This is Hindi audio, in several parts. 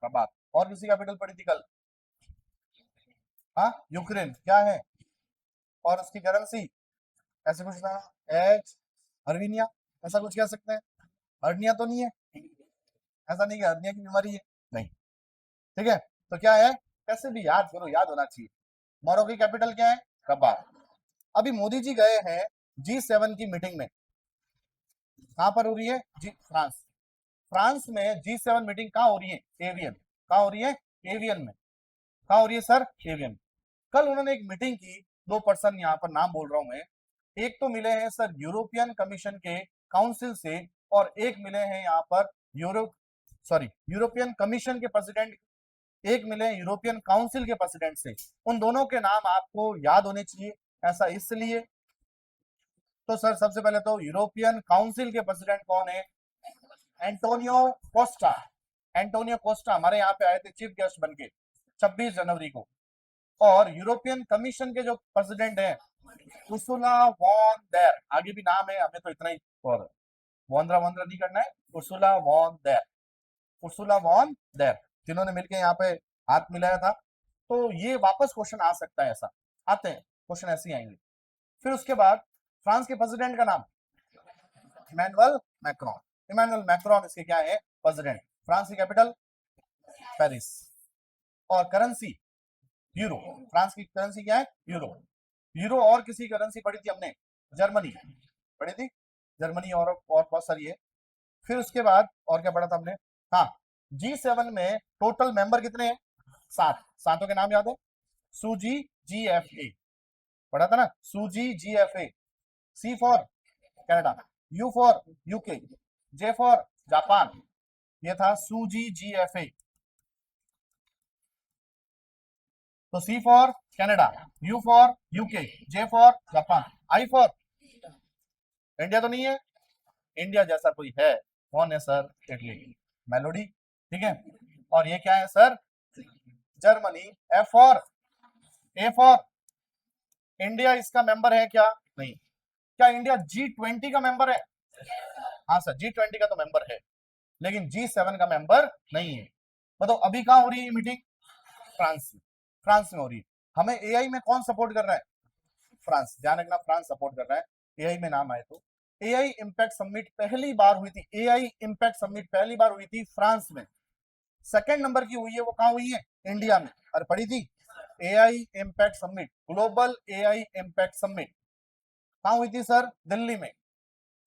रबात। और किसी कैपिटल पड़ी थी कल? हाँ, यूक्रेन। क्या है? और उसकी करेंसी ऐसे कुछ था, एच अर्मीनिया, ऐसा कुछ कह सकते हैं। अर्निया तो नहीं है, ऐसा नहीं कि अर्निया की बीमारी है, नहीं। ठीक है, तो क्या है, कैसे भी याद करो, याद होना चाहिए। मोरक्को की कैपिटल क्या है? रबात। अभी मोदी जी गए हैं G7 की मीटिंग में। कहां पर हो रही है? जी फ्रांस। फ्रांस में G7 मीटिंग कहां हो रही है? एवियन। कहां हो रही है? एवियन में। कहां हो रही है सर? एवियन। कल उन्होंने एक मीटिंग की, दो पर्सन यहाँ पर नाम बोल रहा हूं मैं। एक तो मिले हैं सर यूरोपियन कमीशन के काउंसिल से, और एक मिले हैं यहाँ पर यूरोपियन कमीशन के प्रेसिडेंट, एक मिले हैं यूरोपियन काउंसिल के प्रेसिडेंट से। उन दोनों के नाम आपको याद होने चाहिए। ऐसा इसलिए, तो सर सबसे पहले तो यूरोपियन काउंसिल के प्रेसिडेंट कौन है? Antonio Costa. एंटोनियो कोस्टा हमारे यहाँ पे आए थे चीफ गेस्ट बन के 26 जनवरी को। और यूरोपियन कमीशन के जो प्रेसिडेंट हैं उर्सुला वॉन देर, आगे भी नाम है, हमें तो इतना ही, और वॉन्ड्रा वॉन्ड्रा नहीं करना है, उर्सुला वॉन देर। उर्सुला वॉन देर, जिन्होंने मिलकर यहाँ पे हाथ मिलाया था। तो ये वापस क्वेश्चन आ सकता है, ऐसा आते हैं क्वेश्चन, ऐसे ही आएंगे। फिर उसके बाद फ्रांस के प्रेसिडेंट का नाम इमैनुअल मैक्रोन। इमैनुअल मैक्रोन इसके क्या है? प्रेसिडेंट। फ्रांस की कैपिटल पेरिस। और करेंसी यूरो। फ्रांस की करेंसी क्या है? यूरो। यूरो। और किसी करेंसी पढ़ी थी हमने? जर्मनी पढ़ी थी, जर्मनी। और बहुत सारी है। फिर उसके बाद और क्या पढ़ा था हमने? हाँ, G7 में टोटल मेंबर कितने हैं? 7। सातों के नाम याद है? सूजी GFA पढ़ा था ना, सूजी GFA। C for Canada, U for UK, J for Japan. ये था सूजी GFA। तो C for Canada, U for UK, J for Japan, I for India. तो नहीं है? इंडिया जैसा कोई है? कौन है सर? Italy, melody. ठीक है। और ये क्या है sir? Germany. F for A for India इसका मेंबर है क्या? नहीं। क्या इंडिया G20 का मेंबर है? हाँ सर, G20 का तो मेंबर है, लेकिन G7 का मेंबर नहीं है। बताओ अभी कहां हो रही है मीटिंग? फ्रांस में। फ्रांस में हो रही है। हमें एआई में कौन सपोर्ट कर रहा है? फ्रांस। ध्यान रखना, फ्रांस सपोर्ट कर रहा है। एआई में नाम आए तो एआई इम्पैक्ट समिट पहली बार हुई थी, एआई इम्पैक्ट समिट पहली बार हुई थी फ्रांस में। सेकंड नंबर की हुई है वो कहां हुई है? इंडिया में। और पढ़ी थी AI impact summit, global AI impact summit कहां हुई थी सर? दिल्ली में।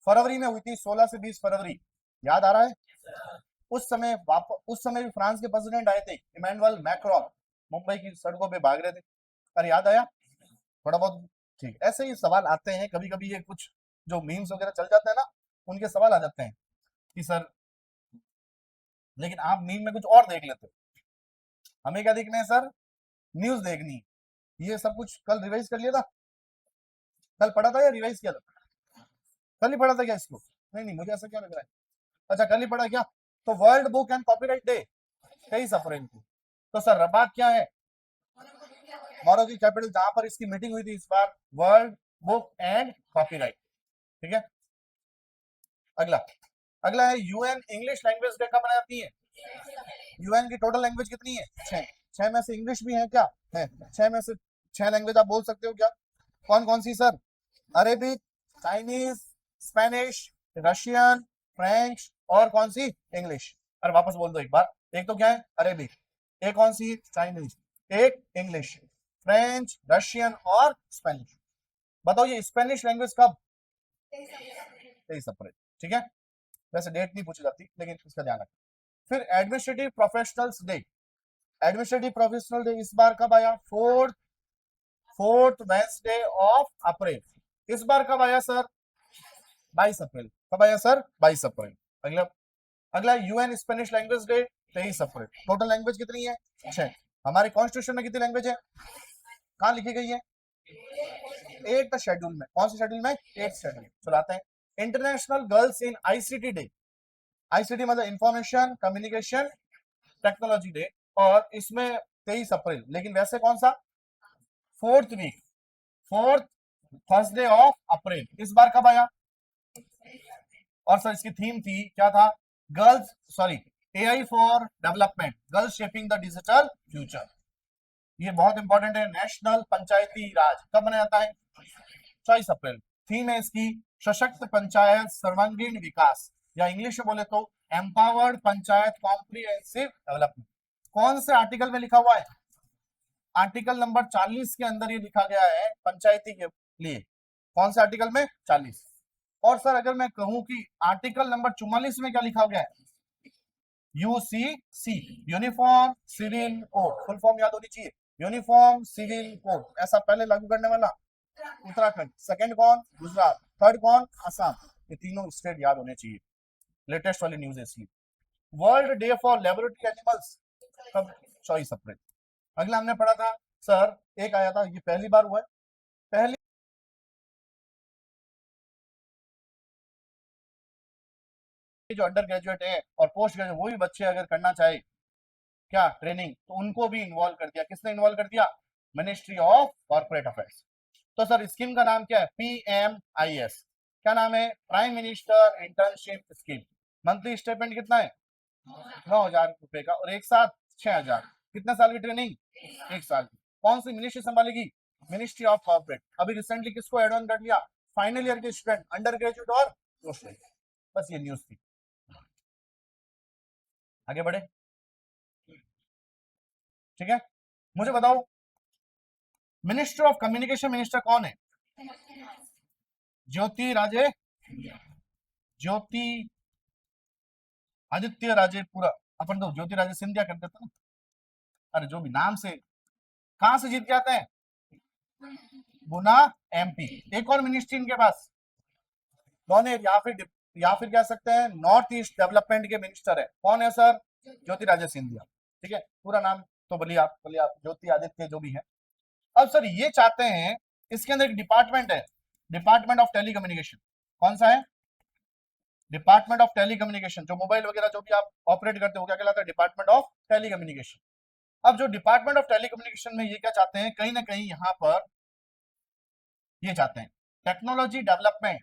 फरवरी में हुई थी, 16 से 20 फरवरी। याद आ रहा है? उस समय भी फ्रांस के प्रेसिडेंट आए थे, इमैनुअल मैक्रोन। मुंबई की सड़कों पे भाग रहे थे। अरे याद आया थोड़ा बहुत? ठीक। ऐसे ही सवाल आते हैं कभी कभी, ये कुछ जो मीम्स वगैरह चल जाते हैं ना, उनके सवाल आ जाते हैं कि सर, लेकिन आप मीम में कुछ और देख लेते हो। हमें क्या देखना है सर? न्यूज देखनी है। ये सब कुछ कल रिवाइज कर लिया था? कल पढ़ा था या रिवाइज किया था? कल ही पढ़ा था क्या इसको? नहीं नहीं, मुझे ऐसा क्या लग रहा है। अच्छा, कल ही पढ़ा क्या? तो world book and copyright day 23 अप्रैल को। तो सर रबात क्या है? मोरक्को की कैपिटल, जहां पर इसकी मीटिंग हुई थी इस बार, वर्ल्ड बुक एंड कॉपीराइट। ठीक है। अगला अगला है यूएन इंग्लिश लैंग्वेज डे कब मनाती है? यूएन की टोटल लैंग्वेज कितनी है? 6। 6 में से इंग्लिश भी है क्या? है। 6 में से 6 लैंग्वेज आप बोल सकते हो क्या? कौन कौन सी sir? Arabic, Chinese, Spanish, Russian, French, और कौन सी? इंग्लिश। अरे वापस बोल दो एक बार। एक तो क्या है? अरेबिक। एक कौन सी? चाइनीज। एक इंग्लिश। फ्रेंच, रशियन और स्पेनिश। बताओ ये स्पेनिश लैंग्वेज कब? 23 अप्रैल। ठीक है। वैसे डेट नहीं पूछी जाती, लेकिन इसका ध्यान रखना। फिर administrative professionals day. Administrative professional day इस बार कब आया? Fourth Wednesday of April. इस बार कब आया सर? 22 अप्रैल। कब आया सर? 22 अप्रैल। अगला अगला यूएन स्पेनिश लैंग्वेज डे 23 अप्रैल। टोटल लैंग्वेज कितनी है? 6। हमारे कॉन्स्टिट्यूशन में कितनी लैंग्वेज है? कहाँ लिखी गई है? 8th शेड्यूल में। कौन से शेड्यूल में? 8th schedule. चलाते हैं। International girls in ICT day. ICT मतलब इंफॉर्मेशन कम्युनिकेशन टेक्नोलॉजी डे, और इसमें 23 अप्रैल। लेकिन वैसे कौन सा? Fourth Thursday of April. इस बार कब आया? और सर इसकी थीम थी क्या था? Girls, sorry, AI for development, girls shaping the digital future. ये बहुत इंपॉर्टेंट है। नेशनल पंचायती राज कब मनाया जाता है? 24 अप्रैल। थीम है इसकी सशक्त पंचायत सर्वांगीण विकास, या इंग्लिश में बोले तो एम्पावर्ड पंचायत कॉम्प्रिहेंसिव डेवलपमेंट। कौन से आर्टिकल में लिखा हुआ है? आर्टिकल नंबर 40 के अंदर ये लिखा गया है पंचायती के लिए। कौन से आर्टिकल में? 40। और सर अगर मैं कहूं कि आर्टिकल नंबर 44 में क्या लिखा गया है? UCC, uniform civil code, full form याद होनी चाहिए। यूनिफॉर्म सिविल कोड, ऐसा पहले लागू करने वाला उत्तराखंड, सेकंड कौन? गुजरात, थर्ड कौन? असम। ये तीनों स्टेट याद होने चाहिए। लेटेस्ट वाली न्यूज है इसलिए। World day for laboratory animals कब? 24 अप्रैल। अगला हमने पढ़ा था सर, एक आया था, ये पहली बार हुआ है, पहली जो अंडर ग्रेजुएट है और पोस्ट ग्रेजुएट वो भी बच्चे अगर करना चाहे क्या ट्रेनिंग, तो उनको भी इन्वॉल्व कर दिया। किसने इन्वॉल्व कर दिया? Ministry of corporate affairs. तो सर स्कीम का नाम क्या है? PMIS। क्या नाम है? Prime minister internship scheme. Monthly statement कितना है? 9,000 रुपए का, और एक साथ 6,000। कितने साल की ट्रेनिंग? 1 साल की। कौन सी मिनिस्ट्री संभालेगी? Ministry of corporate. अभी रिसेंटली किसको एड ऑन कर लिया? फाइनल ईयर के स्टूडेंट, अंडर ग्रेजुएट और पोस्ट ग्रेजुएट। बस ये न्यूज थी। आगे बढ़े, ठीक है। मुझे बताओ मिनिस्टर ऑफ कम्युनिकेशन मिनिस्टर कौन है? ज्योति राजे, ज्योति आदित्य राजे पूरा, अपन तो ज्योति राजे सिंधिया कर देते ना। अरे जो भी नाम से, कहां से जीत के आते हैं? गुना, MP। एक और मिनिस्ट्री इनके पास, कौन है? या फिर कह सकते हैं नॉर्थ ईस्ट डेवलपमेंट के मिनिस्टर है। कौन है सर? ज्योति राजे सिंधिया। ठीक है, पूरा नाम तो बोलिए आप ज्योति आदित्य जो भी है। अब सर ये चाहते हैं, इसके अंदर एक डिपार्टमेंट है, डिपार्टमेंट ऑफ टेलीकम्युनिकेशन। कौन सा है? Department of telecommunication. जो मोबाइल वगैरह जो भी आप ऑपरेट करते हो क्या कहलाता है? Department of telecommunication. अब जो डिपार्टमेंट ऑफ टेलीकम्युनिकेशन में ये क्या चाहते हैं, कहीं ना कहीं यहाँ पर ये चाहते हैं टेक्नोलॉजी डेवलपमेंट।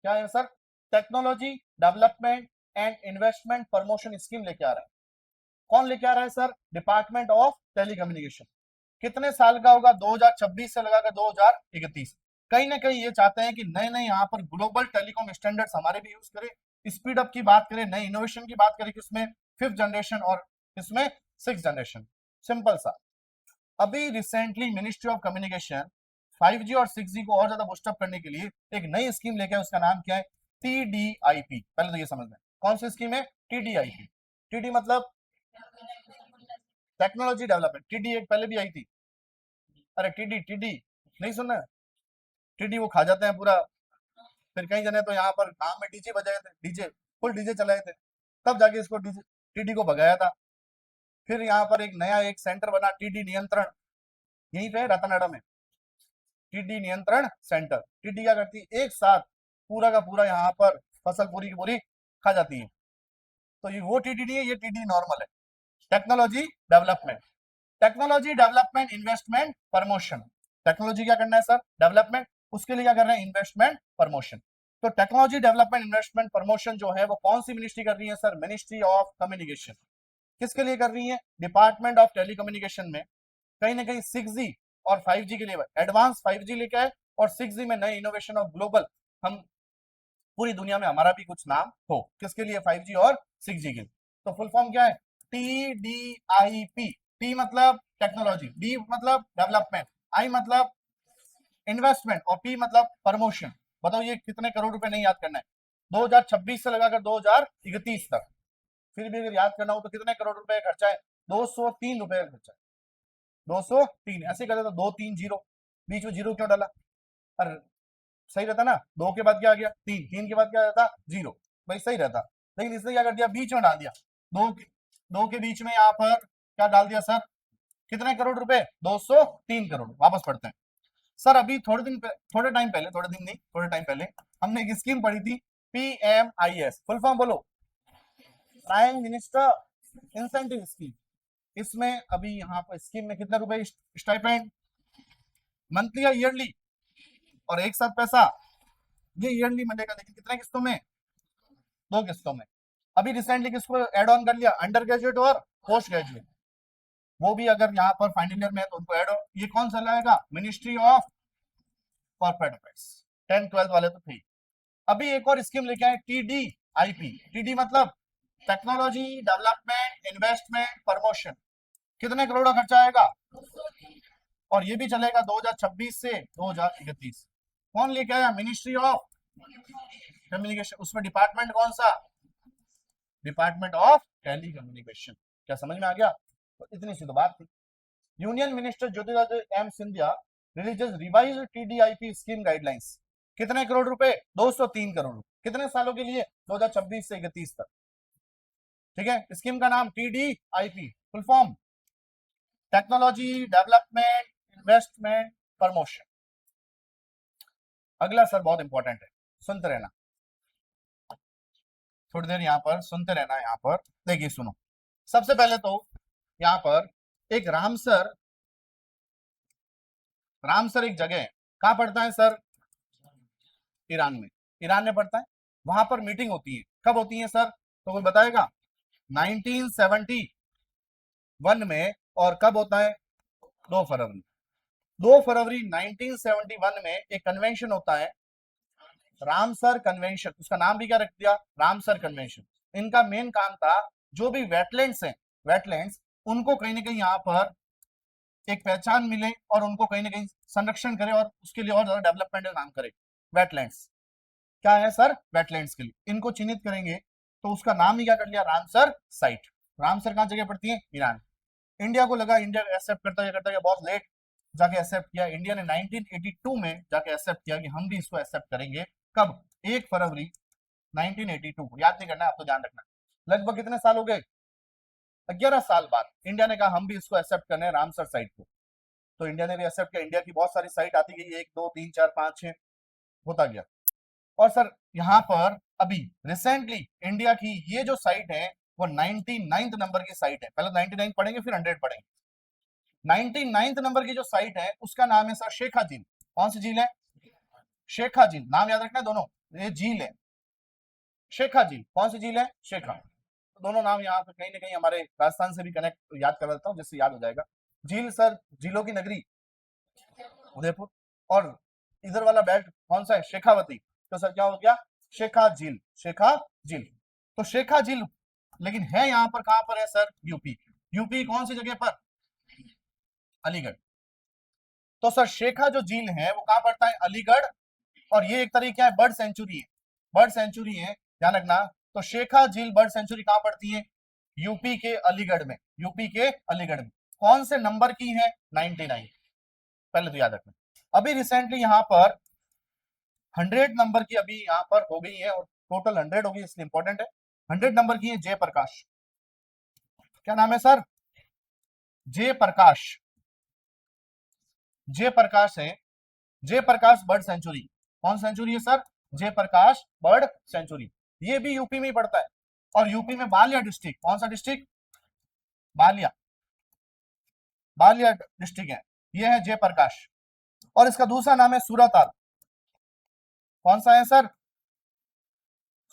क्या है sir? Technology development and investment promotion scheme लेके आ रहा है। कौन लेके आ रहा है सर? Department of telecommunication. कितने साल का होगा? 2026 से लगाकर 2031। कहीं ना कहीं ये चाहते हैं कि नए नए यहाँ पर ग्लोबल टेलीकॉम स्टैंडर्ड्स हमारे भी यूज करें, स्पीड अप की बात करें, नए इनोवेशन की बात करें, किसमें? 5th जनरेशन और किसमें? 6th generation. सिंपल सा। अभी recently ministry of communication 5G और 6G को और ज्यादा बूस्टअप करने के लिए एक नई स्कीम लेके आए, उसका नाम क्या है? TDIP। पहले तो ये समझ में, कौन सी स्कीम है? TDIP। TD मतलब टेक्नोलॉजी डेवलपमेंट। TD एक पहले भी आई थी। अरे TD TD नहीं सुनना है? TD वो खा जाते हैं पूरा। फिर कहीं जने तो यहाँ पर गांव में डीजे बजाए थे, डीजे फुल डीजे चलाए थे, तब जाके इसको डीजे TD को भगाया था। फिर यहाँ पर एक नया एक सेंटर बना TD नियंत्रण, यहीं पे रतनाड़ा में TD नियंत्रण सेंटर। TD क्या करती है? एक साथ पूरा का पूरा यहाँ पर फसल पूरी की पूरी खा जाती है। तो ये वो TD नहीं है, ये TD नॉर्मल है। Technology development, technology development investment promotion. Technology क्या करना है सर? डेवलपमेंट। उसके लिए क्या कर रहे हैं? Investment promotion. तो टेक्नोलॉजी डेवलपमेंट इन्वेस्टमेंट प्रमोशन जो है वो कौन सी मिनिस्ट्री कर रही है सर? Ministry of communication. किसके लिए कर रही है? डिपार्टमेंट ऑफ टेलीकम्युनिकेशन में कहीं ना कहीं 6G और 5G के लिए एडवांस 5G लेके आए, और 6G में नए इनोवेशन ऑफ ग्लोबल, हम पूरी दुनिया में हमारा भी कुछ नाम हो। किसके लिए? 5G और 6G के लिए। तो फुल फॉर्म क्या है? TDIP। टी मतलब टेक्नोलॉजी, डी मतलब डेवलपमेंट, आई मतलब इन्वेस्टमेंट, और पी मतलब प्रमोशन। बताओ ये कितने करोड़ रुपए नहीं याद करना है? 2026 से लगाकर 2031 तक। फिर भी अगर याद करना हो तो कितने करोड़ रुपए खर्चा है? 203 रुपए का खर्चा है। 203 ऐसे कर देता, 2 3 0, बीच में जीरो क्यों डाला? अरे सही रहता ना, 2 के बाद क्या आ गया? 3, 3 के बाद क्या रहता? 0। भाई सही रहता, लेकिन इसने क्या कर दिया? बीच में डाल दिया। दो के बीच में यहाँ पर क्या डाल दिया सर? कितने करोड़ रुपए? 203 करोड़। वापस पढ़ते हैं सर। अभी थोड़े टाइम पहले, थोड़े दिन नहीं, थोड़े टाइम पहले हमने एक स्कीम पढ़ी थी, PMIS। फुल फॉर्म बोलो? Prime minister incentive scheme. इसमें अभी यहाँ पर स्कीम में कितने रुपए स्टाइपेंड? मंथली या ईयरली? और एक साथ पैसा? ये ईयरली मिलेगा, लेकिन कितने किस्तों में? 2 किस्तों में। अभी रिसेंटली किसको एड ऑन कर लिया, अंडर ग्रेजुएट और पोस्ट ग्रेजुएट, वो भी अगर यहाँ पर फाइनल ईयर में है तो उनको एड, ये कौन सा लाएगा, ministry of corporate affairs, 10th-12th वाले तो थे। अभी एक और स्कीम लेके आए, TDIP, TD मतलब टेक्नोलॉजी डेवलपमेंट इन्वेस्टमेंट प्रमोशन, कितने करोड़ का खर्चा आएगा, और ये भी चलेगा 2026 से 2031। कौन लेके आया, मिनिस्ट्री ऑफ कम्युनिकेशन, उसमें डिपार्टमेंट कौन सा, डिपार्टमेंट ऑफ टेली कम्युनिकेशन। क्या समझ में आ गया, तो इतनी सी तो बात थी। Union minister Jyotiraditya M Scindia releases revised TDIP scheme guidelines, कितने करोड़ रुपए, 203 करोड़ रुपए, कितने सालों के लिए, 2026 से 31 तक। ठीक है, स्कीम का नाम TDIP, full form technology development investment promotion. अगला सर बहुत इंपॉर्टेंट है, सुनते रहना, थोड़ी देर यहाँ पर सुनते रहना। यहाँ पर देखिए सुनो, सबसे पहले तो यहाँ पर एक रामसर एक जगह है, कहाँ पड़ता है सर, ईरान में, ईरान में पड़ता है। वहां पर मीटिंग होती है, कब होती है सर, तो कोई बताएगा, 1971 में, और कब होता है, 2 फरवरी, 2 फरवरी 1971 में एक कन्वेंशन होता है, रामसर कन्वेंशन, उसका नाम भी क्या रख दिया, रामसर कन्वेंशन। इनका मेन काम था, जो भी वेटलैंड्स हैं, वेटलैंड्स, उनको कहीं ना कहीं यहाँ पर एक पहचान मिले और उनको कहीं ना कहीं संरक्षण करे और उसके लिए और ज्यादा डेवलपमेंट का काम करे। वेटलैंड्स क्या है सर, वेटलैंड्स के लिए इनको चिन्हित करेंगे, तो उसका नाम ही क्या कर लिया, रामसर साइट। रामसर कहाँ जगह पड़ती है, ईरान। इंडिया को लगा, इंडिया एक्सेप्ट करता है, बहुत लेट जाके एक्सेप्ट किया। इंडिया ने 1982 में जाके एक्सेप्ट किया कि हम भी इसको एक्सेप्ट करेंगे। कब, 1 फरवरी 1982। याद नहीं करना, आपको ध्यान रखना। लगभग कितने साल हो गए, 11 साल बाद इंडिया ने कहा हम भी इसको एक्सेप्ट करने हैं, रामसर साइट को। तो इंडिया ने भी एक्सेप्ट किया। इंडिया की बहुत सारी साइट आती गई, 1 2 3 4 5 6 होता गया। और सर यहाँ पर अभी रिसेंटली इंडिया की ये जो साइट है वो 99th नंबर की साइट है। पहले 99 पढ़ेंगे फिर 100 पढ़ेंगे। 99th नंबर की जो साइट है उसका नाम है सर शेखा झील। कौन सी झील है, शेखा झील, नाम याद रखना है दोनों, ये झील है शेखा झील। कौन सी झील है, शेखा। तो दोनों नाम यहाँ पे कहीं ना कहीं हमारे राजस्थान से भी कनेक्ट, याद कर देता हूँ जिससे याद हो जाएगा। झील सर, झीलों की नगरी उदयपुर, और इधर वाला बेल्ट कौन सा है, शेखावती। तो सर क्या हो गया, शेखा झील, शेखा झील। तो शेखा झील लेकिन है यहाँ पर, कहां पर है सर, यूपी। यूपी कौन सी जगह पर, अलीगढ़। तो सर शेखा जो झील है वो कहां पड़ता है, अलीगढ़। और ये एक तरीका है बर्ड सेंचुरी है, बर्ड सेंचुरी है, ध्यान रखना। तो शेखा झील बर्ड सेंचुरी कहां पड़ती है, यूपी के अलीगढ़ में, यूपी के अलीगढ़ में। कौन से नंबर की है, 99, पहले तो याद रखना। अभी रिसेंटली यहाँ पर 100 नंबर की अभी यहाँ पर हो गई है, और टोटल 100 होगी, इसलिए इंपॉर्टेंट है। 100 नंबर की है जयप्रकाश, क्या नाम है सर, जयप्रकाश, जयप्रकाश है, जयप्रकाश बर्ड सेंचुरी। कौन सेंचुरी है सर, जयप्रकाश बर्ड सेंचुरी। ये भी यूपी में ही पड़ता है, और यूपी में बालिया डिस्ट्रिक्ट, कौन सा डिस्ट्रिक्ट, बालिया, बालिया डिस्ट्रिक्ट है, ये है जयप्रकाश। और इसका दूसरा नाम है सूराताल। कौन सा है सर,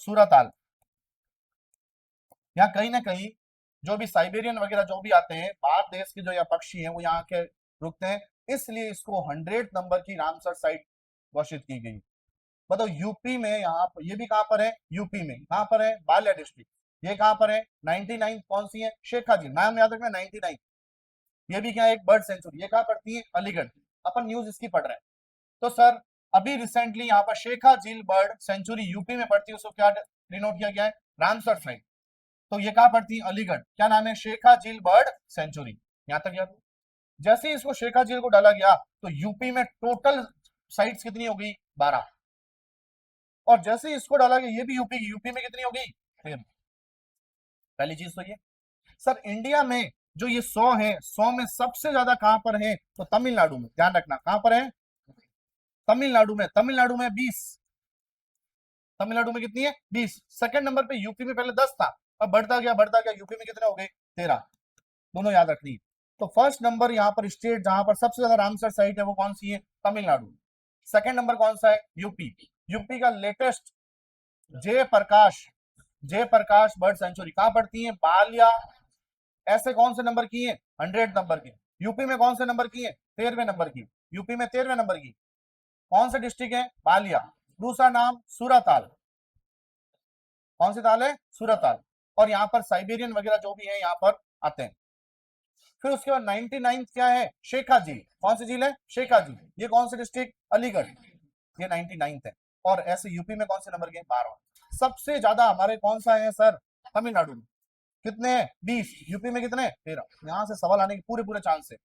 सूराताल। यहाँ कहीं ना कहीं जो भी साइबेरियन वगैरह जो भी आते हैं बाहर देश के, जो यहाँ पक्षी हैं वो यहाँ के रुकते हैं, इसलिए इसको 100 नंबर की रामसर साइट घोषित की गई। बताओ यूपी में, यहाँ पर ये भी कहां पर है, यूपी में कहां पर है, बालिया डिस्ट्रिक्ट। ये कहां पर है, 99 कौन सी है, शेखा झील, नाम याद रखना 99। ये भी क्या है, एक बर्ड सेंचुरी। ये कहां पड़ती है, अलीगढ़। अपन न्यूज इसकी पढ़ रहे हैं। तो सर अभी रिसेंटली यहाँ पर शेखा झील बर्ड सेंचुरी यूपी में पड़ती है, उसको क्या डिनोट किया गया है, रामसर साइट। तो ये कहां पड़ती है, अलीगढ़। क्या नाम है, शेखा झील बर्ड सेंचुरी। यहां तक याद। जैसे ही इसको शेखा झील को डाला गया तो यूपी में टोटल साइट्स कितनी हो गई, 12। और जैसे ही इसको डाला गया, ये भी यूपी की, यूपी में कितनी हो गई, 13। पहली चीज तो ये। सर इंडिया में जो ये 100 है, 100 में सबसे ज्यादा कहां पर है, तो तमिलनाडु में। ध्यान रखना कहां पर है, तमिलनाडु में। तमिलनाडु में 20, तमिलनाडु में कितनी है, 20। सेकंड नंबर पे यूपी में पहले 10 था, अब बढ़ता गया बढ़ता गया, यूपी में कितने हो गए, 13। दोनों याद रखनी है। तो फर्स्ट नंबर यहाँ पर स्टेट जहां पर सबसे ज्यादा रामसर साइट है वो कौन सी है, तमिलनाडु। सेकंड नंबर कौन सा है, यूपी। यूपी का latest Jayprakash Jayprakash bird sanctuary कहां पड़ती है? बालिया। ऐसे कौन से नंबर की है? 100 नंबर की। यूपी में कौन से नंबर की है? 13वें नंबर की। यूपी में 13वें नंबर की। कौन सा डिस्ट्रिक्ट है? बालिया। दूसरा नाम सूरताल। कौन सी ताल है? सूरताल। और यहाँ पर साइबेरियन वगैरह जो भी है यहाँ पर आते हैं। फिर उसके बाद 99 क्या है? शेखा झील। कौन सी झील है? शेखा झील। ये कौन सा डिस्ट्रिक्ट? अलीगढ़। ये 99 है। और ऐसे यूपी में कौन से नंबर के? 12। सबसे ज्यादा हमारे कौन सा है सर? तमिलनाडु में। कितने हैं? 20। यूपी में कितने? 13। यहां से सवाल आने के पूरे पूरे चांस है।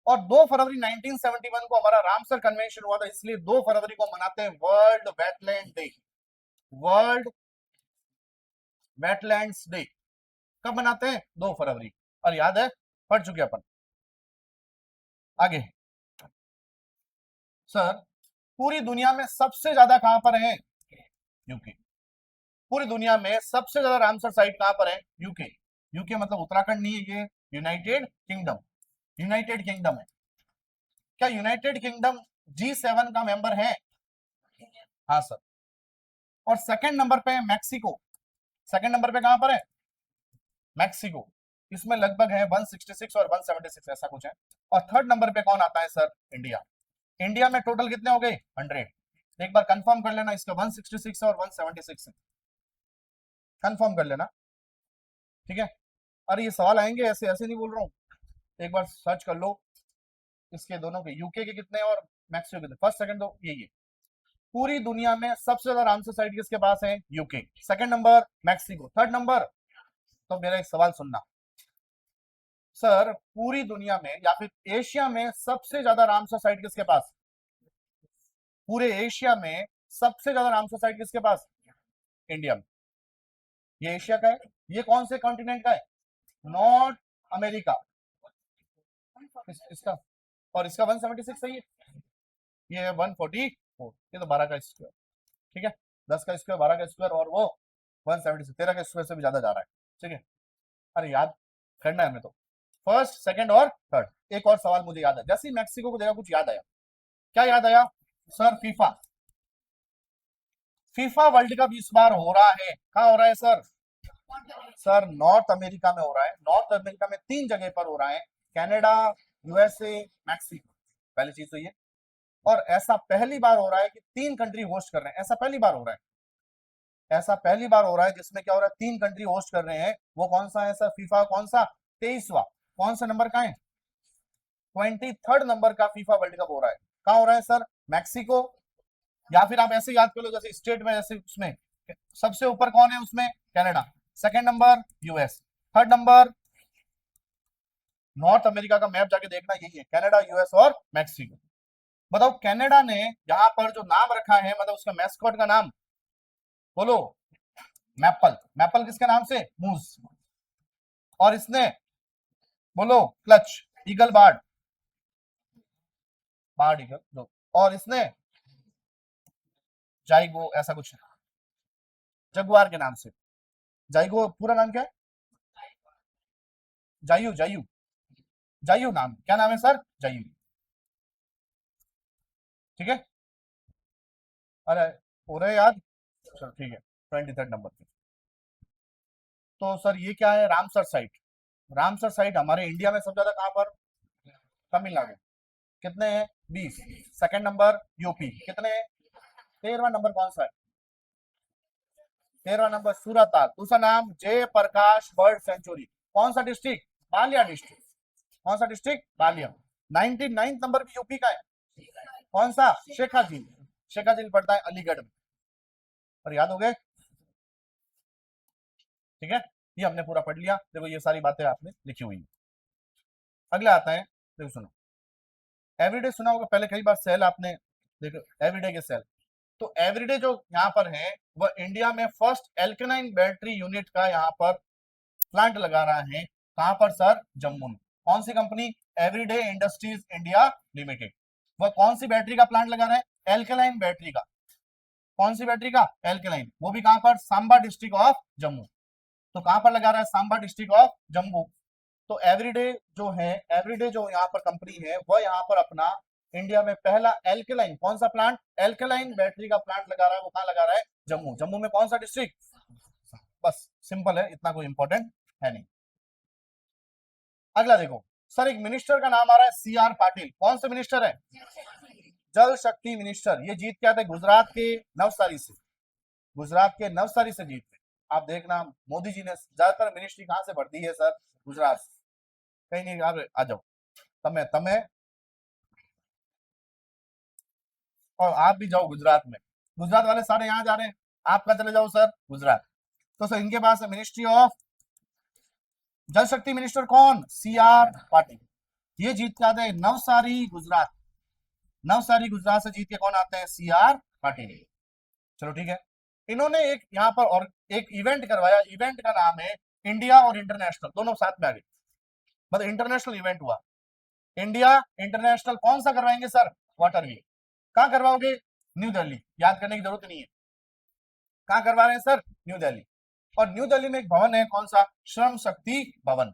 और 2 फरवरी 1971 को हमारा रामसर कन्वेंशन हुआ था, इसलिए 2 फरवरी को मनाते हैं world wetland day. World wetlands day कब मनाते हैं? 2 फरवरी। और याद है, पढ़ चुके अपन। आगे सर, पूरी दुनिया में सबसे ज्यादा कहां पर है? यूके। पूरी दुनिया में सबसे ज्यादा रामसर साइट कहां पर है? यूके। यूके मतलब उत्तराखंड नहीं है, ये यूनाइटेड किंगडम। यूनाइटेड किंगडम है। क्या यूनाइटेड किंगडम G7 का मेंबर है? हाँ सर। और सेकंड नंबर पे है मैक्सिको। सेकंड नंबर पे कहां पर है? मैक्सिको। इसमें लगभग है 166 और 176 ऐसा कुछ है। और थर्ड नंबर पे कौन आता है सर? इंडिया। इंडिया में टोटल कितने हो गए? 100। एक बार कंफर्म कर लेना, इसका 166 और 176 है। कंफर्म कर लेना, ठीक है। अरे ये सवाल आएंगे, ऐसे ऐसे नहीं बोल रहा हूँ। एक बार सर्च कर लो इसके दोनों के, यूके के कितने और मैक्सिको कितने। फर्स्ट सेकंड तो यही है। पूरी दुनिया में सबसे ज्यादा रामसर साइट किसके पास है? UK. Second number Mexico. Third number, तो मेरा एक सवाल सुनना सर, पूरी दुनिया में या फिर एशिया में सबसे ज्यादा रामसर साइट किसके पास? पूरे एशिया में सबसे ज्यादा रामसर साइट किसके पास? इंडिया में। ये एशिया का है। ये कौन से कॉन्टिनेंट का है? North America. इसका और इसका 176 सही है। ये है 144। ये तो 12 का स्क्वायर, ठीक है। 10 का स्क्वायर, 12 का स्क्वायर, और वो 176, 13 का स्क्वायर से भी ज्यादा जा रहा है, ठीक है। अरे याद करना है हमें तो। फर्स्ट, सेकंड और थर्ड। एक और सवाल मुझे याद है, जैसे ही मैक्सिको को देखा कुछ याद आया। क्या याद आया sir? FIFA. FIFA world cup इस बार हो रहा है, कहाँ हो रहा है सर? सर नॉर्थ अमेरिका में हो रहा है। नॉर्थ अमेरिका में 3 जगह पर हो रहा है, कनाडा, यूएसए, मैक्सिको। पहली चीज तो ये। और ऐसा पहली बार हो रहा है कि 3 कंट्री होस्ट कर रहे हैं। ऐसा पहली बार हो रहा है। ऐसा पहली बार हो रहा है जिसमें क्या हो रहा है? 3 कंट्री होस्ट कर रहे हैं। वो कौन सा है सर? फीफा कौन सा? 23वां। कौन सा नंबर का है? 23rd नंबर का फीफा वर्ल्ड कप हो रहा है। कहाँ हो रहा है सर? मैक्सिको। या फिर आप ऐसे याद कर लो, जैसे स्टेट में, जैसे उसमें सबसे ऊपर कौन है? उसमें Canada. Second number US. Third number, north America का मैप जाके देखना, यही है, कनाडा, यूएस और मैक्सिको। बताओ, कनाडा ने यहाँ पर जो नाम रखा है, मतलब उसका मैस्कॉट का नाम बोलो। मैपल। मैपल किसके नाम से? मूस। और इसने बोलो clutch, eagle, bird. Bird eagle दो। और इसने जाइगो, ऐसा कुछ जगुआर के नाम से। जाइगो पूरा नाम क्या है? जायू। जायू। जायू नाम, क्या नाम है सर? जायू, ठीक है। अरे हो रहे याद? चलो ठीक है, 23rd नंबर पे। तो सर ये क्या है? Ramsar site. रामसर साइट हमारे इंडिया में सबसे ज्यादा कहां पर? तमिलनाडु। कितने हैं? 20। Second number UP. कितने हैं? 13वां नंबर कौन सा है? 13वां नंबर सूरताल। दूसरा नाम जयप्रकाश बर्ड सेंचुरी। कौन सा डिस्ट्रिक्ट? बालिया डिस्ट्रिक्ट। कौन सा डिस्ट्रिक्ट? बालिया। 99 नंबर भी यूपी का है। कौन सा? शेखा झील। शेखा झील पड़ता है अलीगढ़ में। और याद हो गए, ठीक है। ये हमने पूरा पढ़ लिया। देखो ये सारी बातें आपने लिखी हुई है। अगला आता है, देखो सुनो। एवरीडे सुना होगा पहले कई बार। सेल आपने देखो, एवरीडे के सेल। तो एवरीडे जो यहाँ पर है, वह इंडिया में फर्स्ट एल्केनाइन बैटरी यूनिट का यहाँ पर प्लांट लगा रहा है। कहां पर सर? जम्मू में। कौन सी company? Everyday industries India limited. वह कौन सी बैटरी का प्लांट लगा रहा है? एल्केलाइन बैटरी का। कौन सी बैटरी का? एल्केलाइन। वो भी कहां पर? Samba district of Jammu. तो कहां पर लगा रहा है? Samba district of Jammu. तो एवरीडे जो है, एवरीडे जो यहाँ पर कंपनी है, वह यहाँ पर अपना इंडिया में पहला एल्केलाइन, कौन सा प्लांट? एल्केलाइन बैटरी का प्लांट लगा रहा है। वो कहां लगा रहा है? जम्मू। जम्मू में कौन सा डिस्ट्रिक्ट? बस सिंपल है, इतना कोई इंपॉर्टेंट है नहीं। अगला देखो सर, एक मिनिस्टर का नाम आ रहा है सी आर पाटिल। कौन से मिनिस्टर है? जल शक्ति मिनिस्टर। ये जीत के आते गुजरात के नवसारी से, गुजरात के नवसारी से जीत के। आप देखना मोदी जी ने ज्यादातर मिनिस्ट्री कहां से भर दी है सर? गुजरात से। कहीं नहीं, आप आ जाओ तमे तमे, और आप भी जाओ गुजरात में। गुजरात वाले सारे यहाँ जा रहे हैं, आप कहा चले जाओ सर? गुजरात। तो सर इनके पास है मिनिस्ट्री ऑफ जल शक्ति। मिनिस्टर कौन? C R Patil. ये जीत के आते हैं नवसारी गुजरात। नवसारी गुजरात से जीत के कौन आते हैं? C R Patil. चलो ठीक है। इन्होंने एक यहाँ पर और एक इवेंट करवाया, इवेंट का नाम है इंडिया और इंटरनेशनल, दोनों साथ में आ गए, मतलब इंटरनेशनल इवेंट हुआ। इंडिया इंटरनेशनल कौन सा करवाएंगे सर? Water week. कहां करवाओगे? न्यू दिल्ली। याद करने की जरूरत नहीं है, कहां करवा रहे हैं सर? न्यू दिल्ली। और न्यू दिल्ली में एक भवन है, कौन सा? श्रम शक्ति भवन।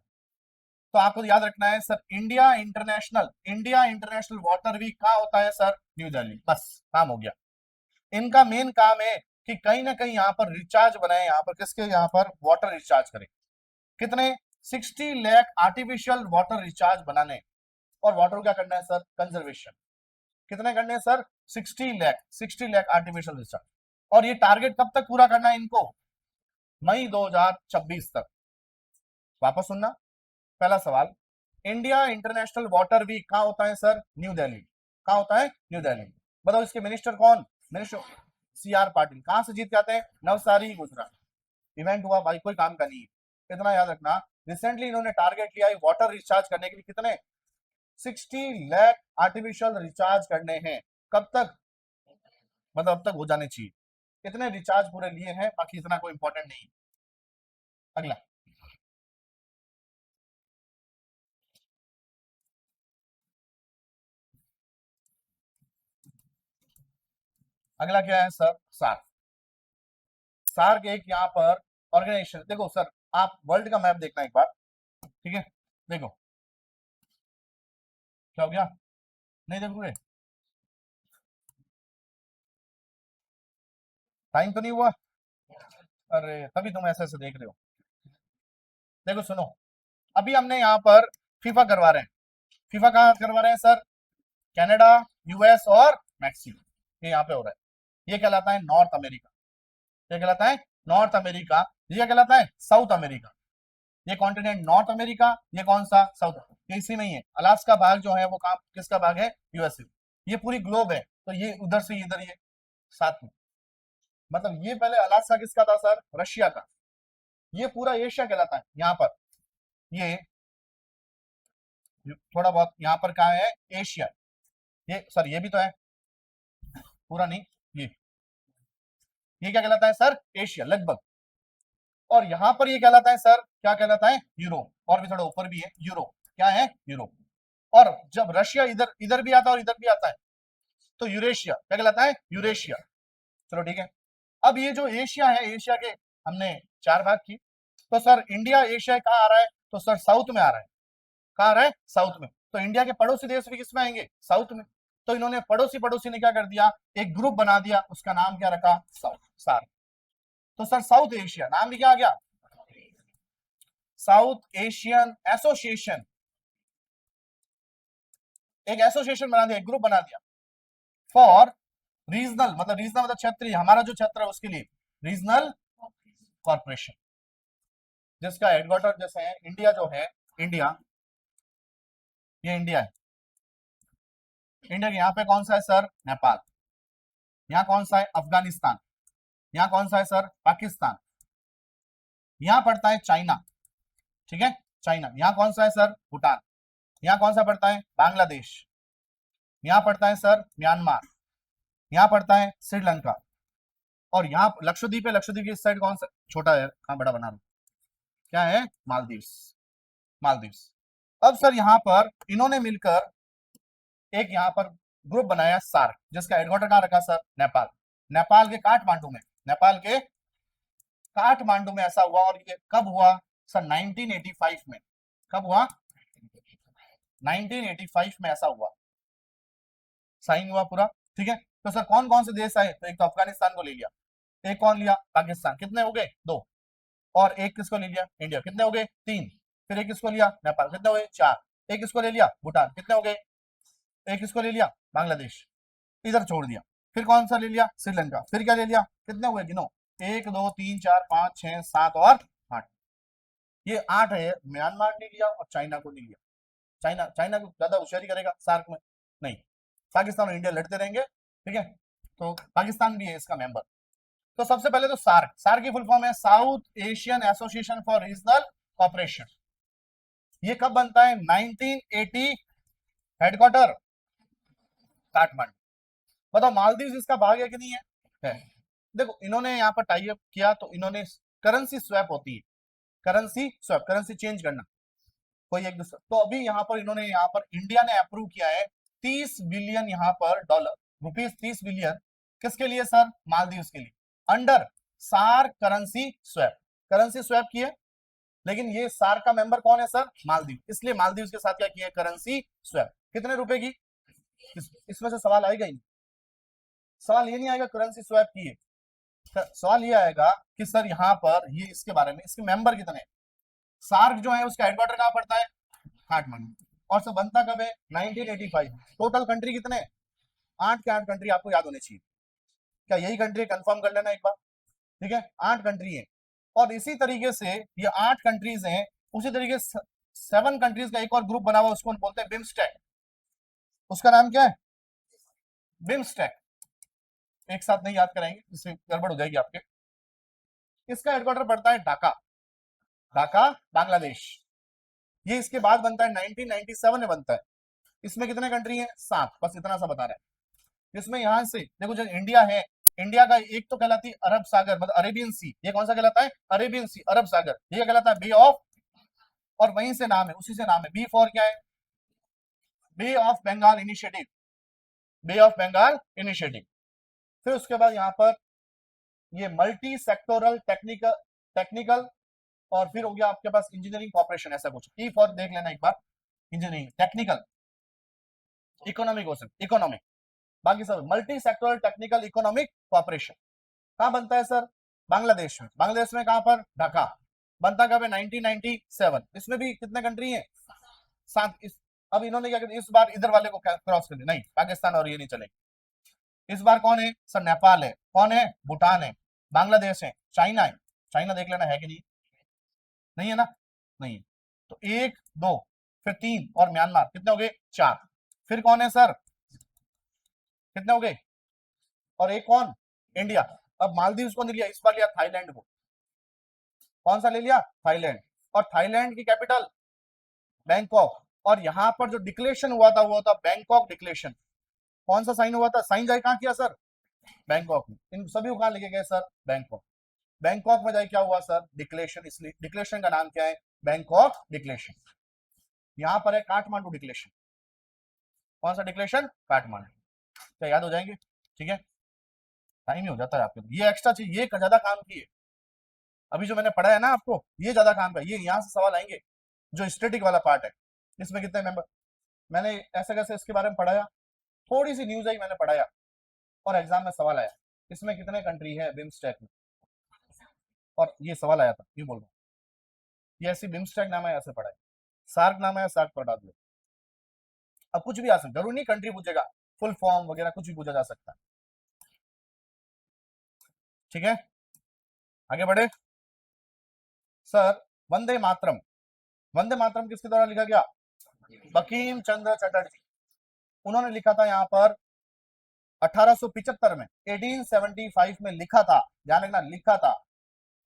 तो आपको याद रखना है sir, India international water week कहां होता है सर? न्यू दिल्ली। बस काम हो गया। इनका मेन काम है कि कहीं ना कहीं यहाँ पर रिचार्ज बनाए, यहाँ पर किसके? यहाँ पर वाटर रिचार्ज करें। कितने? 60 लाख आर्टिफिशियल वाटर रिचार्ज बनाने। और वाटर क्या करना है सर? कंजर्वेशन। कितने करने हैं सर? 60 lakh artificial recharge. और ये टारगेट कब तक पूरा करना है इनको? मई 2026 तक। वापस सुनना, पहला सवाल, इंडिया इंटरनेशनल वाटर वीक कहां होता है सर? न्यू दिल्ली। कहां होता है? न्यू दिल्ली। बताओ इसके मिनिस्टर कौन? Minister C R Patil. कहां से जीत के आते हैं? नवसारी गुजरात। इवेंट हुआ भाई, कोई काम का नहीं है, इतना याद रखना। रिसेंटली इन्होंने टारगेट लिया है वाटर रिचार्ज करने के लिए। कितने? 60 लाख आर्टिफिशियल रिचार्ज करने हैं। कब तक? मतलब अब तक हो जाने चाहिए। कितने रिचार्ज पूरे लिए हैं, बाकी इतना कोई इंपॉर्टेंट नहीं। अगला, अगला क्या है सर? सार्क। सार्क एक यहाँ पर ऑर्गेनाइजेशन। देखो सर, आप वर्ल्ड का मैप देखना एक बार, ठीक है? देखो क्या हो गया, नहीं देखोगे? टाइम तो नहीं हुआ? अरे तभी तुम ऐसे ऐसे देख रहे हो। देखो सुनो, अभी हमने यहाँ पर फीफा करवा रहे हैं। फीफा कहाँ करवा रहे हैं सर? कनाडा, यूएस और मैक्सिको, ये यहाँ पे हो रहा है। ये कहलाता है नॉर्थ अमेरिका। ये कहलाता है नॉर्थ अमेरिका। ये कहलाता है साउथ अमेरिका। ये कॉन्टिनेंट नॉर्थ अमेरिका, ये कौन सा? साउथ। ये इसी में ही है। अलास्का भाग जो है वो कहाँ, किसका भाग है? यूएसए। ये पूरी ग्लोब है, तो ये उधर से इधर, ये साथ में। मतलब ये पहले अलास्का किसका था सर? रशिया का। ये पूरा एशिया कहलाता है यहाँ पर। ये थोड़ा बहुत यहाँ पर कहा है? एशिया। ये सर ये भी तो है, पूरा नहीं। ये क्या कहलाता है सर? एशिया लगभग। और यहाँ पर ये कहलाता है सर, क्या कहलाता है? यूरोप। और भी थोड़ा ऊपर भी है यूरोप। क्या है? यूरोप। और जब रशिया इधर इधर भी आता है और इधर भी आता है, तो यूरेशिया। क्या कहलाता है? यूरेशिया। चलो ठीक है। अब ये जो एशिया है, एशिया के हमने 4 भाग की। तो सर इंडिया एशिया कहाँ आ रहा है? तो सर साउथ में आ रहा है। कहाँ आ रहा है? साउथ में। तो इंडिया के पड़ोसी देश भी किसमें आएंगे? साउथ में। तो इन्होंने पड़ोसी पड़ोसी ने क्या कर दिया? एक ग्रुप बना दिया, उसका नाम क्या रखा? South, SAARC. तो सर साउथ एशिया नाम भी क्या आ गया? South Asian association. एक एसोसिएशन बना दिया, एक ग्रुप बना दिया फॉर रीजनल, मतलब रीजनल मतलब क्षेत्रीय, हमारा जो क्षेत्र है उसके लिए रीजनल कॉर्पोरेशन, जिसका हेडक्वार्टर जैसे है इंडिया जो है, इंडिया, ये इंडिया है। इंडिया के यहाँ पे कौन सा है सर? नेपाल। यहाँ कौन सा है? अफगानिस्तान। यहाँ कौन सा है सर? पाकिस्तान। यहाँ पड़ता है चाइना, ठीक है? चाइना। यहाँ कौन सा है सर? भूटान। यहाँ कौन सा पड़ता है? बांग्लादेश। यहाँ पड़ता है सर म्यांमार। यहाँ पड़ता है श्रीलंका। और यहाँ लक्षद्वीप है। लक्षद्वीप की इस साइड कौन सा? छोटा है, कहाँ बड़ा बना रहा हूं, क्या है? मालदीव्स। मालदीव्स। अब सर यहाँ पर इन्होंने मिलकर एक यहाँ पर ग्रुप बनाया सार्क, जिसका हेडक्वार्टर कहाँ रखा सर? नेपाल। नेपाल के काठमांडू में। नेपाल के काठमांडू में ऐसा हुआ। और ये कब हुआ सर? 1985 में। कब हुआ? 1985 में ऐसा हुआ, साइन हुआ पूरा, ठीक है? तो सर कौन कौन से देश आए? तो एक तो अफगानिस्तान को ले लिया, एक कौन लिया? पाकिस्तान। कितने हो गए? 2। और एक किसको ले लिया, इंडिया, कितने हो गए 3, फिर एक किसको लिया, नेपाल, कितने हो गए 4, एक किसको ले लिया, भूटान, कितने हो गए, एक किसको ले लिया, बांग्लादेश, इधर छोड़ दिया, फिर कौन सा ले लिया, श्रीलंका, फिर क्या ले लिया, कितने हुए गिनो, 1 2 3 4 5 6 7 और 8, ये 8 है, म्यांमार ने लिया और चाइना को नहीं लिया। चाइना चाइना को ज्यादा होशियारी करेगा सार्क में नहीं, पाकिस्तान और इंडिया लड़ते रहेंगे, ठीक है, तो पाकिस्तान भी है इसका मेंबर। तो सबसे पहले तो सार्क, सार्क की फुल फॉर्म है south Asian association for regional cooperation. ये कब बनता है, 1980, हेडक्वार्टर काठमांडू। बताओ मालदीव इसका भाग है कि नहीं है? देखो इन्होंने यहाँ पर टाई अप किया तो इन्होंने करेंसी स्वैप होती है, करेंसी स्वैप, करेंसी चेंज करना कोई एक दूसरा, तो अभी यहाँ पर इन्होंने यहाँ पर इंडिया ने अप्रूव किया है 30 बिलियन यहाँ पर डॉलर, रुपीज 30 बिलियन, किसके लिए सर, मालदीव के लिए, under SAARC currency swap, currency swap की है, लेकिन ये सार्क का मेंबर कौन है सर, मालदीव, इसलिए मालदीव के साथ क्या किया है, करेंसी स्वैप, कितने रुपए की, इसमें से सवाल आएगा ही नहीं, सवाल ये नहीं आएगा करेंसी स्वैप की है, सवाल ये आएगा कि सर यहाँ पर ये इसके बारे में, इसके मेंबर कितने, सार्क जो है उसका हेडक्वार्टर कहाँ पड़ता है, काठमांडू, और सब बनता कब है, 1985, टोटल कंट्री कितने, 8 के 8 कंट्री आपको याद होने चाहिए, क्या यही कंट्री कंफर्म कर लेना एक बार, ठीक है, 8 कंट्री है, और इसी तरीके से ये 8 कंट्रीज हैं, उसी तरीके से 7 कंट्रीज का एक और ग्रुप बना हुआ, उसको बोलते हैं बिम्स्टेक, उसका नाम क्या है, बिम्स्टेक, एक साथ नहीं याद कराएंगे इससे गड़बड़ हो जाएगी आपके, इसका हेडक्वार्टर पड़ता है ढाका, ढाका बांग्लादेश, ये इसके बाद बनता है 1997 में बनता है, इसमें कितने कंट्री हैं, 7, बस इतना सा बता रहा है, इसमें यहां से देखो जो इंडिया है, इंडिया का एक तो कहलाती है अरब सागर, मतलब अरेबियन सी, ये कौन सा कहलाता है, अरेबियन सी, अरब सागर, ये कहलाता है बे ऑफ, और वहीं से नाम है, उसी से नाम है, बी फॉर क्या है, bay of Bengal initiative, bay of Bengal initiative, फिर उसके बाद यहाँ पर ये मल्टी सेक्टोरल टेक्निकल, टेक्निकल, और फिर हो गया आपके पास इंजीनियरिंग कॉर्पोरेशन, ऐसा कुछ, ई फॉर देख लेना एक बार, इंजीनियरिंग, टेक्निकल, इकोनॉमिक हो सकता, इकोनॉमिक, बाकी सब multi sectoral technical economic corporation, कहां बनता है सर, बांग्लादेश में, बांग्लादेश में कहां पर, ढाका, बनता कब है, 1997, इसमें भी कितने कंट्री हैं, 7, अब इन्होंने क्या किया, इस बार इधर वाले को क्रॉस कर दिया, नहीं पाकिस्तान और ये नहीं चलेगा, इस बार कौन है सर, नेपाल है, कौन है, भूटान है, बांग्लादेश है, चाइना है, चाइना देख लेना है कि नहीं, नहीं है ना, नहीं है, तो 1 2 फिर 3 और म्यांमार, कितने हो गए 4, फिर कौन है सर, कितने हो गए, और एक कौन, इंडिया, अब मालदीव को नहीं लिया, इस बार लिया थाईलैंड को, कौन सा ले लिया, थाईलैंड, और थाईलैंड की कैपिटल बैंकॉक, और यहां पर जो डिक्लेरेशन हुआ था वो था बैंकॉक डिक्लेरेशन, कौन सा साइन हुआ था, साइन जाए कहां किया सर, बैंकॉक में, इन सभी को कहां लेके गए सर, बैंकॉक, बैंकॉक में जाए क्या हुआ सर, डिक्लेरेशन, इसलिए डिक्लेरेशन का नाम क्या है, बैंकॉक डिक्लेरेशन, यहां पर है काठमांडू डिक्लेरेशन, कौन सा डिक्लेरेशन, काठमांडू, क्या याद हो जाएंगे, ठीक है, टाइम ही हो जाता है आपके, ये एक्स्ट्रा चीज, ये ज्यादा काम की है, अभी जो मैंने पढ़ा है ना आपको, ये ज्यादा काम का, ये यहाँ से सवाल आएंगे, जो स्टैटिक वाला पार्ट है, इसमें कितने मेंबर, मैंने ऐसे कैसे इसके बारे में पढ़ाया, थोड़ी सी न्यूज आई मैंने पढ़ाया, और एग्जाम में सवाल आया, इसमें कितने कंट्री है बिम्स्टेक में, और ये सवाल आया था, ये बोल रहा हूँ, ये ऐसी बिम्स्टेक नाम है, ऐसे पढ़ाया, सार्क नाम है, सार्क पढ़ा दो, अब कुछ भी आ सकता, जरूर नहीं कंट्री पूछेगा, फुल फॉर्म वगैरह कुछ भी पूछा जा सकता है, ठीक है, आगे बढ़े सर, वंदे मातरम, वंदे मातरम किसके द्वारा लिखा गया, बंकिम चंद्र चटर्जी, उन्होंने लिखा था यहाँ पर 1875 में, 1875 में लिखा था, ध्यान रखना लिखा था,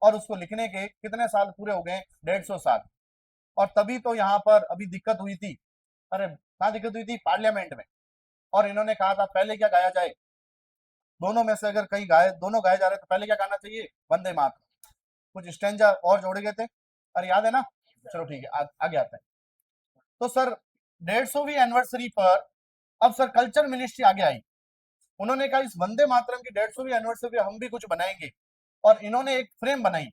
और उसको लिखने के कितने साल पूरे हो गए, 150 साल, और तभी तो यहाँ पर अभी दिक्कत हुई थी, अरे कहाँ दिक्कत हुई थी, पार्लियामेंट में, और इन्होंने कहा था पहले क्या गाया जाए, दोनों में से अगर कहीं गाए, दोनों गाए जा रहे तो पहले क्या गाना चाहिए, वंदे मातरम, कुछ स्टेंजा और जोड़े गए थे, अरे याद है ना, चलो ठीक है, आगे आता है, तो सर 150वीं एनिवर्सरी पर अब सर कल्चर मिनिस्ट्री आगे आई, उन्होंने कहा इस वंदे मातरम की 150वीं एनिवर्सरी पे हम भी कुछ बनाएंगे, और इन्होंने एक फ्रेम बनाई,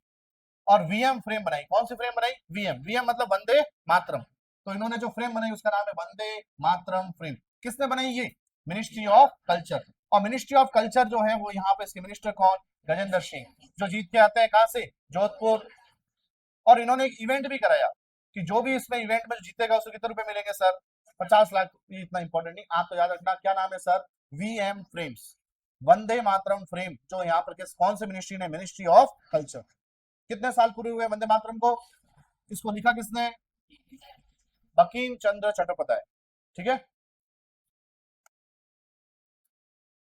और वीएम फ्रेम बनाई, कौन सी फ्रेम बनाई, वीएम, वीएम मतलब वंदे मातरम, तो इन्होंने जो फ्रेम बनाई उसका नाम है वंदे मातरम फ्रेम, किसने बनाई ये, मिनिस्ट्री ऑफ कल्चर, और मिनिस्ट्री ऑफ कल्चर जो है वो यहाँ पे इसके मिनिस्टर कौन, गजेंद्र सिंह, जो जीत के आते हैं कहां से, जोधपुर, और इन्होंने एक इवेंट भी कराया कि जो भी इसमें इवेंट में जीतेगा उसको कितने रुपए मिलेंगे सर, 50 लाख। ये इतना इंपॉर्टेंट नहीं, आप तो याद रखना क्या नाम है sir, VM frames, Vande Mataram frame, जो यहाँ पर कौन से मिनिस्ट्री ने, मिनिस्ट्री ऑफ कल्चर। कितने साल पूरे हुए वंदे मातरम को, इसको लिखा किसने, बंकिम चंद्र चट्टोपाध्याय। ठीक है,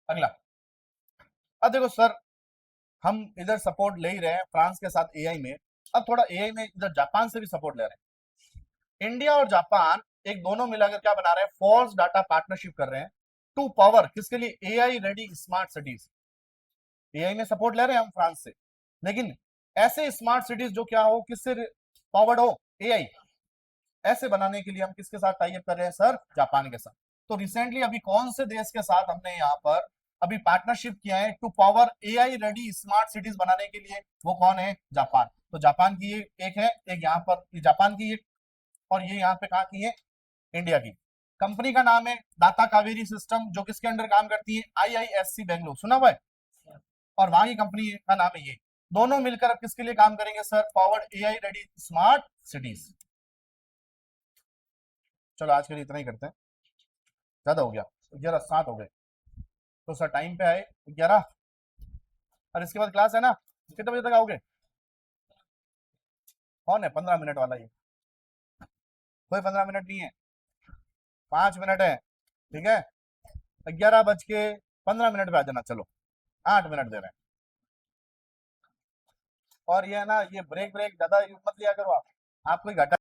अगला। अब देखो सर, हम इधर सपोर्ट ले ही रहे हैं फ्रांस के साथ एआई में, अब थोड़ा एआई में इधर जापान से भी सपोर्ट ले रहे हैं। इंडिया और जापान एक दोनों मिलाकर क्या बना रहे हैं, फोर्स डाटा पार्टनरशिप कर रहे हैं टू पावर, किसके लिए, AI ready smart cities. AI में सपोर्ट ले रहे हैं हम फ्रांस से, लेकिन ऐसे स्मार्ट सिटीज जो क्या हो, किससे पावर्ड हो, एआई, ऐसे बनाने के लिए हम किसके साथ टाई अप कर रहे हैं सर, जापान के साथ। तो रिसेंटली अभी कौन से देश के साथ हमने यहाँ पर अभी पार्टनरशिप किया है to power AI ready smart cities बनाने के लिए, वो कौन है, जापान। तो जापान की ये एक है, एक यहाँ पर ये जापान की एक, और ये यहाँ पे कहाँ की है, इंडिया की। कंपनी का नाम है दाता कावेरी सिस्टम, जो किसके अंडर काम करती है, आईआईएससी बेंगलुरु, सुना हुआ है, और वहां की कंपनी का नाम है ये। दोनों मिलकर अब किसके लिए काम करेंगे sir, powered AI ready smart cities. चलो आज के लिए इतना ही करते हैं, ज्यादा हो गया, 11:07 हो गए, तो सर टाइम पे आए 11, और इसके बाद क्लास है ना, कितने बजे तक आओगे, कौन है 15 मिनट वाला, ये कोई 15 मिनट नहीं है, 5 मिनट है, ठीक है, 11:15 पे आ जाना, चलो 8 मिनट दे रहे हैं। और ये है ना, ये ब्रेक ब्रेक ज्यादा मत लिया करो आप कोई घटा